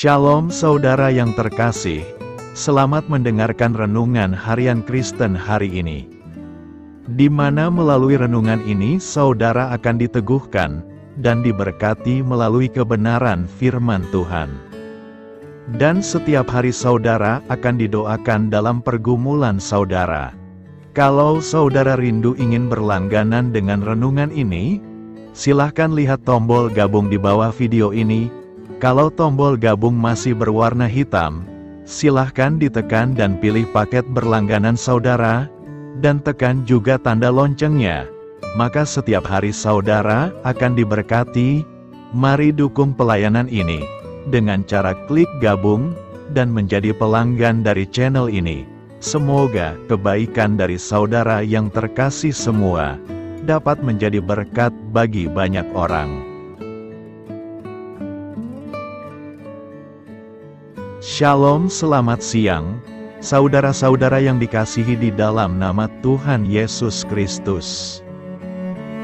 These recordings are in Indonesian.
Shalom saudara yang terkasih, selamat mendengarkan renungan harian Kristen hari ini. Di mana melalui renungan ini saudara akan diteguhkan dan diberkati melalui kebenaran firman Tuhan. Dan setiap hari saudara akan didoakan dalam pergumulan saudara. Kalau saudara rindu ingin berlangganan dengan renungan ini, silahkan lihat tombol gabung di bawah video ini. Kalau tombol gabung masih berwarna hitam, silahkan ditekan dan pilih paket berlangganan saudara, dan tekan juga tanda loncengnya. Maka setiap hari saudara akan diberkati. Mari dukung pelayanan ini dengan cara klik gabung dan menjadi pelanggan dari channel ini. Semoga kebaikan dari saudara yang terkasih semua dapat menjadi berkat bagi banyak orang. Shalom, selamat siang, saudara-saudara yang dikasihi di dalam nama Tuhan Yesus Kristus.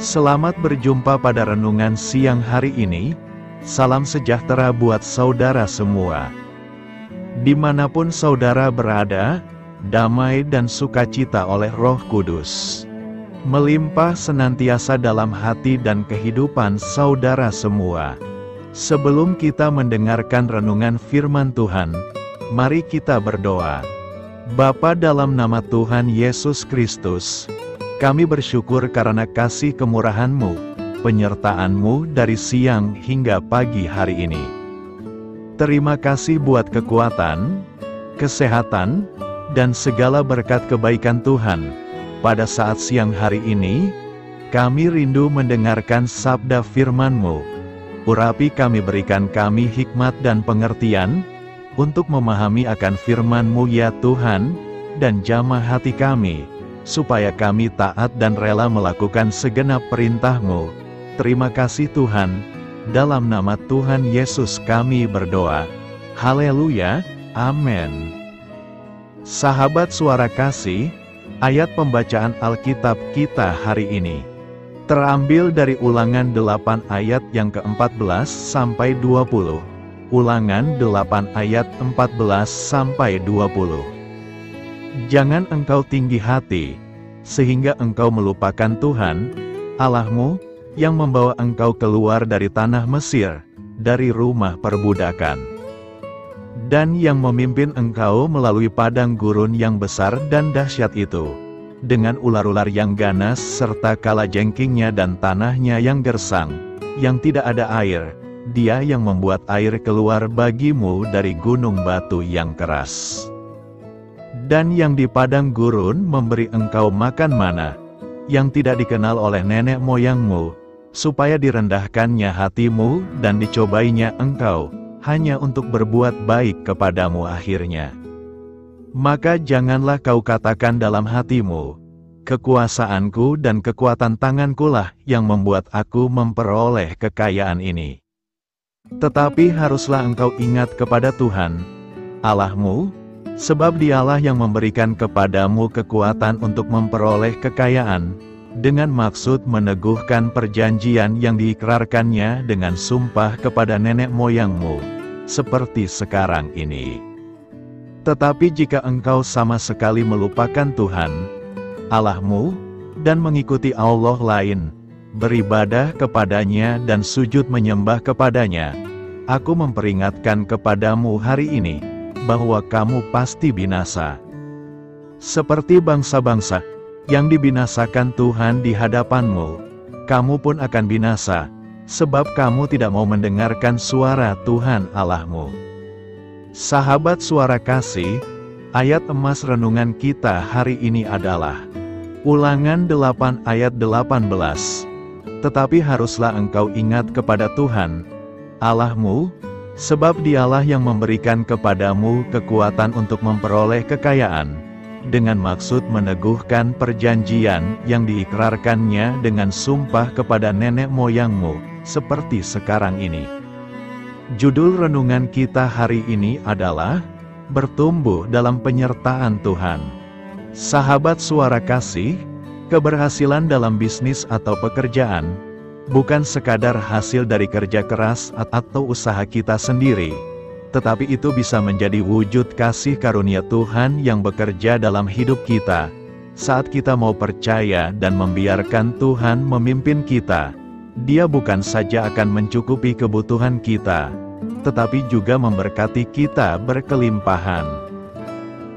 Selamat berjumpa pada renungan siang hari ini. Salam sejahtera buat saudara semua. Dimanapun saudara berada, damai dan sukacita oleh Roh Kudus melimpah senantiasa dalam hati dan kehidupan saudara semua. Sebelum kita mendengarkan renungan firman Tuhan, mari kita berdoa. Bapa, dalam nama Tuhan Yesus Kristus, kami bersyukur karena kasih kemurahan-Mu, penyertaan-Mu dari siang hingga pagi hari ini. Terima kasih buat kekuatan, kesehatan, dan segala berkat kebaikan Tuhan. Pada saat siang hari ini, kami rindu mendengarkan sabda firman-Mu. Urapi kami, berikan kami hikmat dan pengertian, untuk memahami akan firman-Mu ya Tuhan, dan jamah hati kami, supaya kami taat dan rela melakukan segenap perintah-Mu. Terima kasih Tuhan, dalam nama Tuhan Yesus kami berdoa. Haleluya, amin. Sahabat suara kasih, ayat pembacaan Alkitab kita hari ini terambil dari Ulangan 8 ayat yang ke-14 sampai 20. Ulangan 8 ayat 14 sampai 20. Jangan engkau tinggi hati, sehingga engkau melupakan Tuhan, Allahmu, yang membawa engkau keluar dari tanah Mesir, dari rumah perbudakan. Dan yang memimpin engkau melalui padang gurun yang besar dan dahsyat itu, dengan ular-ular yang ganas serta kalajengkingnya dan tanahnya yang gersang, yang tidak ada air. Dia yang membuat air keluar bagimu dari gunung batu yang keras. Dan yang di padang gurun memberi engkau makan mana, yang tidak dikenal oleh nenek moyangmu, supaya direndahkannya hatimu dan dicobainya engkau, hanya untuk berbuat baik kepadamu akhirnya. Maka janganlah kau katakan dalam hatimu, kekuasaanku dan kekuatan tangankulah yang membuat aku memperoleh kekayaan ini. Tetapi haruslah engkau ingat kepada Tuhan, Allahmu, sebab Dialah yang memberikan kepadamu kekuatan untuk memperoleh kekayaan, dengan maksud meneguhkan perjanjian yang diikrarkannya dengan sumpah kepada nenek moyangmu, seperti sekarang ini. Tetapi jika engkau sama sekali melupakan Tuhan, Allahmu, dan mengikuti Allah lain, beribadah kepadanya dan sujud menyembah kepadanya, aku memperingatkan kepadamu hari ini, bahwa kamu pasti binasa. Seperti bangsa-bangsa yang dibinasakan Tuhan di hadapanmu, kamu pun akan binasa, sebab kamu tidak mau mendengarkan suara Tuhan Allahmu. Sahabat suara kasih, ayat emas renungan kita hari ini adalah Ulangan 8 ayat 18. Tetapi haruslah engkau ingat kepada Tuhan, Allahmu, sebab Dialah yang memberikan kepadamu kekuatan untuk memperoleh kekayaan, dengan maksud meneguhkan perjanjian yang diikrarkannya dengan sumpah kepada nenek moyangmu, seperti sekarang ini. Judul renungan kita hari ini adalah Bertumbuh dalam Penyertaan Tuhan. Sahabat suara kasih, keberhasilan dalam bisnis atau pekerjaan bukan sekadar hasil dari kerja keras atau usaha kita sendiri, tetapi itu bisa menjadi wujud kasih karunia Tuhan yang bekerja dalam hidup kita, saat kita mau percaya dan membiarkan Tuhan memimpin kita. Dia bukan saja akan mencukupi kebutuhan kita, tetapi juga memberkati kita berkelimpahan.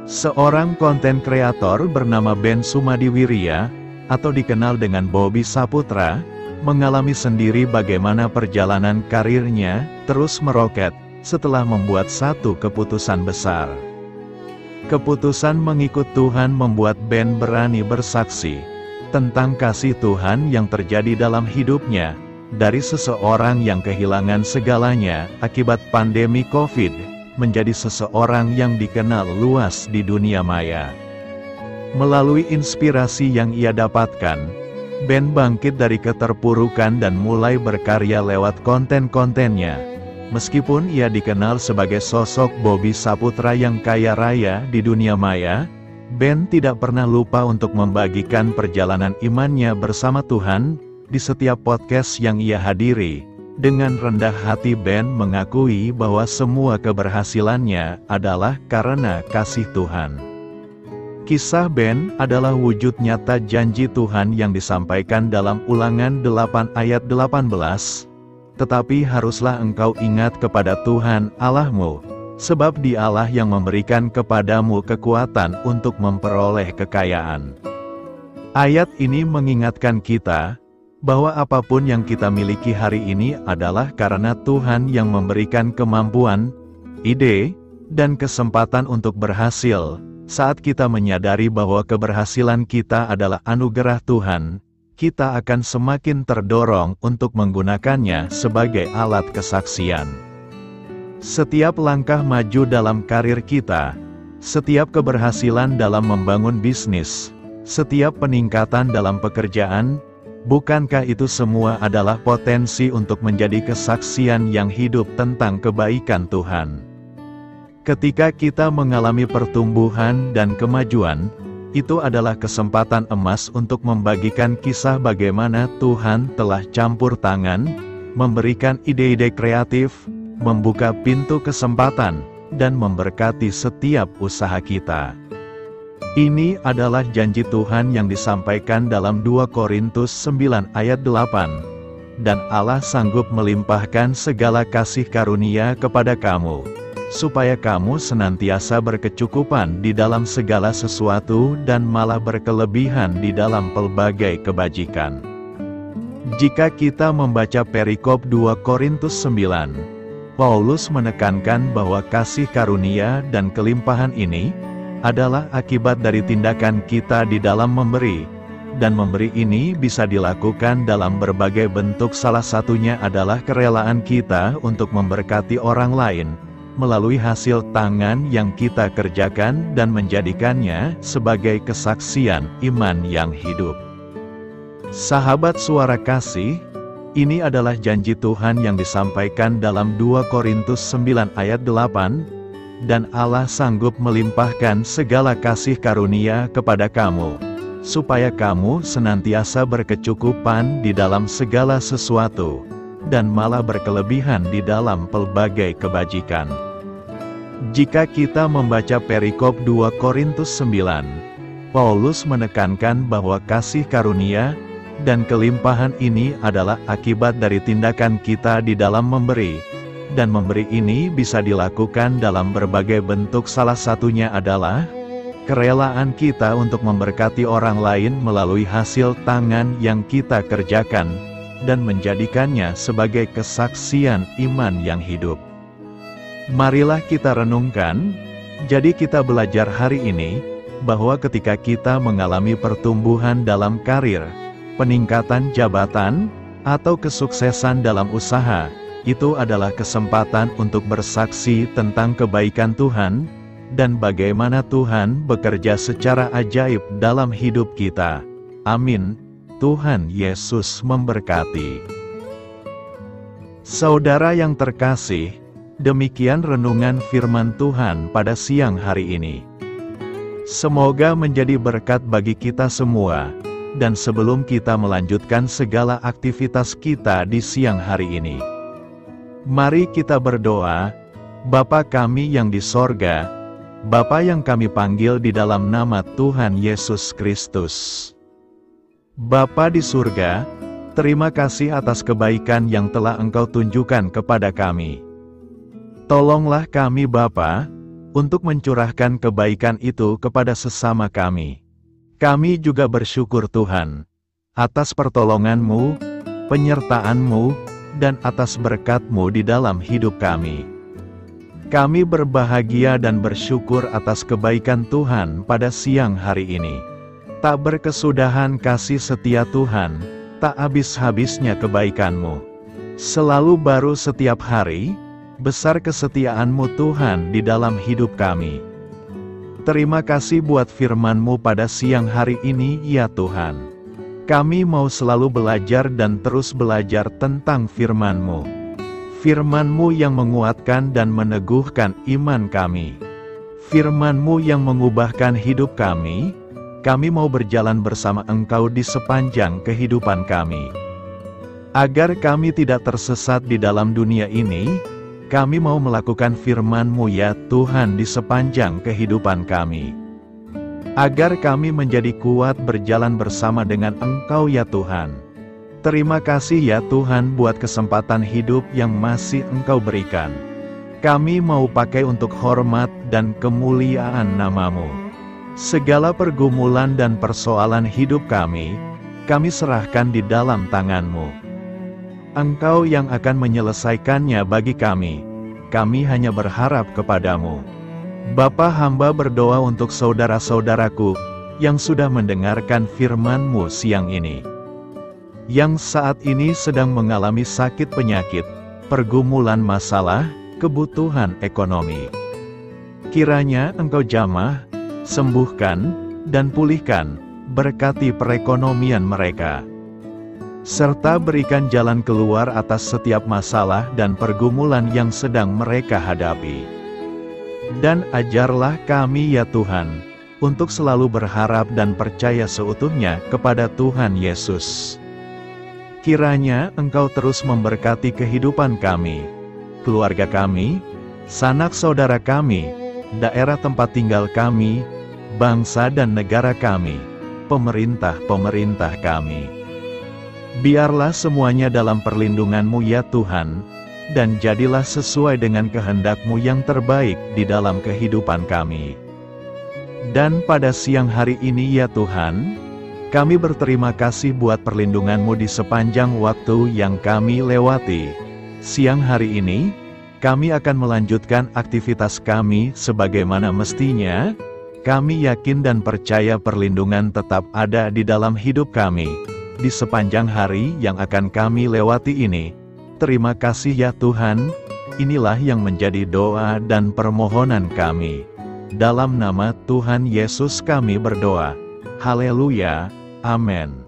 Seorang konten kreator bernama Ben Sumadiwirya, atau dikenal dengan Bobby Saputra, mengalami sendiri bagaimana perjalanan karirnya terus meroket setelah membuat satu keputusan besar. Keputusan mengikut Tuhan membuat Ben berani bersaksi tentang kasih Tuhan yang terjadi dalam hidupnya, dari seseorang yang kehilangan segalanya akibat pandemi COVID, menjadi seseorang yang dikenal luas di dunia maya. Melalui inspirasi yang ia dapatkan, Ben bangkit dari keterpurukan dan mulai berkarya lewat konten-kontennya. Meskipun ia dikenal sebagai sosok Bobby Saputra yang kaya raya di dunia maya, Ben tidak pernah lupa untuk membagikan perjalanan imannya bersama Tuhan di setiap podcast yang ia hadiri. Dengan rendah hati Ben mengakui bahwa semua keberhasilannya adalah karena kasih Tuhan. Kisah Ben adalah wujud nyata janji Tuhan yang disampaikan dalam Ulangan 8 ayat 18. Tetapi haruslah engkau ingat kepada Tuhan Allahmu, sebab Dialah yang memberikan kepadamu kekuatan untuk memperoleh kekayaan. Ayat ini mengingatkan kita bahwa apapun yang kita miliki hari ini adalah karena Tuhan yang memberikan kemampuan, ide, dan kesempatan untuk berhasil. Saat kita menyadari bahwa keberhasilan kita adalah anugerah Tuhan, kita akan semakin terdorong untuk menggunakannya sebagai alat kesaksian. Setiap langkah maju dalam karir kita, setiap keberhasilan dalam membangun bisnis, setiap peningkatan dalam pekerjaan, bukankah itu semua adalah potensi untuk menjadi kesaksian yang hidup tentang kebaikan Tuhan? Ketika kita mengalami pertumbuhan dan kemajuan, itu adalah kesempatan emas untuk membagikan kisah bagaimana Tuhan telah campur tangan, memberikan ide-ide kreatif, membuka pintu kesempatan, dan memberkati setiap usaha kita. Ini adalah janji Tuhan yang disampaikan dalam 2 Korintus 9 ayat 8. Dan Allah sanggup melimpahkan segala kasih karunia kepada kamu, supaya kamu senantiasa berkecukupan di dalam segala sesuatu dan malah berkelebihan di dalam pelbagai kebajikan. Jika kita membaca perikop 2 Korintus 9, Paulus menekankan bahwa kasih karunia dan kelimpahan ini adalah akibat dari tindakan kita di dalam memberi, dan memberi ini bisa dilakukan dalam berbagai bentuk. Salah satunya adalah kerelaan kita untuk memberkati orang lain, melalui hasil tangan yang kita kerjakan dan menjadikannya sebagai kesaksian iman yang hidup. Sahabat Suara Kasih, ini adalah janji Tuhan yang disampaikan dalam 2 Korintus 9 ayat 8, dan Allah sanggup melimpahkan segala kasih karunia kepada kamu, supaya kamu senantiasa berkecukupan di dalam segala sesuatu, dan malah berkelebihan di dalam pelbagai kebajikan. Jika kita membaca perikop 2 Korintus 9, Paulus menekankan bahwa kasih karunia dan kelimpahan ini adalah akibat dari tindakan kita di dalam memberi, dan memberi ini bisa dilakukan dalam berbagai bentuk. Salah satunya adalah kerelaan kita untuk memberkati orang lain melalui hasil tangan yang kita kerjakan, dan menjadikannya sebagai kesaksian iman yang hidup. Marilah kita renungkan, jadi kita belajar hari ini, bahwa ketika kita mengalami pertumbuhan dalam karir, peningkatan jabatan, atau kesuksesan dalam usaha, itu adalah kesempatan untuk bersaksi tentang kebaikan Tuhan, dan bagaimana Tuhan bekerja secara ajaib dalam hidup kita. Amin. Tuhan Yesus memberkati. Saudara yang terkasih, demikian renungan firman Tuhan pada siang hari ini. Semoga menjadi berkat bagi kita semua, dan sebelum kita melanjutkan segala aktivitas kita di siang hari ini, mari kita berdoa. Bapa kami yang di sorga, Bapa yang kami panggil di dalam nama Tuhan Yesus Kristus. Bapa di surga, terima kasih atas kebaikan yang telah Engkau tunjukkan kepada kami. Tolonglah kami Bapa, untuk mencurahkan kebaikan itu kepada sesama kami. Kami juga bersyukur Tuhan, atas pertolongan-Mu, penyertaan-Mu, dan atas berkat-Mu di dalam hidup kami. Kami berbahagia dan bersyukur atas kebaikan Tuhan pada siang hari ini. Tak berkesudahan kasih setia Tuhan, tak habis-habisnya kebaikan-Mu. Selalu baru setiap hari, besar kesetiaan-Mu Tuhan di dalam hidup kami. Terima kasih buat firman-Mu pada siang hari ini ya Tuhan. Kami mau selalu belajar dan terus belajar tentang firman-Mu. Firman-Mu yang menguatkan dan meneguhkan iman kami. Firman-Mu yang mengubahkan hidup kami mau berjalan bersama Engkau di sepanjang kehidupan kami. Agar kami tidak tersesat di dalam dunia ini, kami mau melakukan firman-Mu ya Tuhan di sepanjang kehidupan kami. Agar kami menjadi kuat berjalan bersama dengan Engkau ya Tuhan. Terima kasih ya Tuhan buat kesempatan hidup yang masih Engkau berikan. Kami mau pakai untuk hormat dan kemuliaan nama-Mu. Segala pergumulan dan persoalan hidup kami serahkan di dalam tangan-Mu. Engkau yang akan menyelesaikannya bagi kami hanya berharap kepada-Mu. Bapa, hamba berdoa untuk saudara-saudaraku yang sudah mendengarkan firman-Mu siang ini. Yang saat ini sedang mengalami sakit penyakit, pergumulan masalah, kebutuhan ekonomi. Kiranya Engkau jamah, sembuhkan, dan pulihkan, berkati perekonomian mereka. Serta berikan jalan keluar atas setiap masalah dan pergumulan yang sedang mereka hadapi. Dan ajarlah kami ya Tuhan, untuk selalu berharap dan percaya seutuhnya kepada Tuhan Yesus. Kiranya Engkau terus memberkati kehidupan kami, keluarga kami, sanak saudara kami, daerah tempat tinggal kami, bangsa dan negara kami, pemerintah-pemerintah kami. Biarlah semuanya dalam perlindungan-Mu ya Tuhan, dan jadilah sesuai dengan kehendak-Mu yang terbaik di dalam kehidupan kami. Dan pada siang hari ini ya Tuhan, kami berterima kasih buat perlindungan-Mu di sepanjang waktu yang kami lewati. Siang hari ini, kami akan melanjutkan aktivitas kami sebagaimana mestinya. Kami yakin dan percaya perlindungan tetap ada di dalam hidup kami di sepanjang hari yang akan kami lewati ini. Terima kasih ya Tuhan, inilah yang menjadi doa dan permohonan kami. Dalam nama Tuhan Yesus kami berdoa. Haleluya, amin.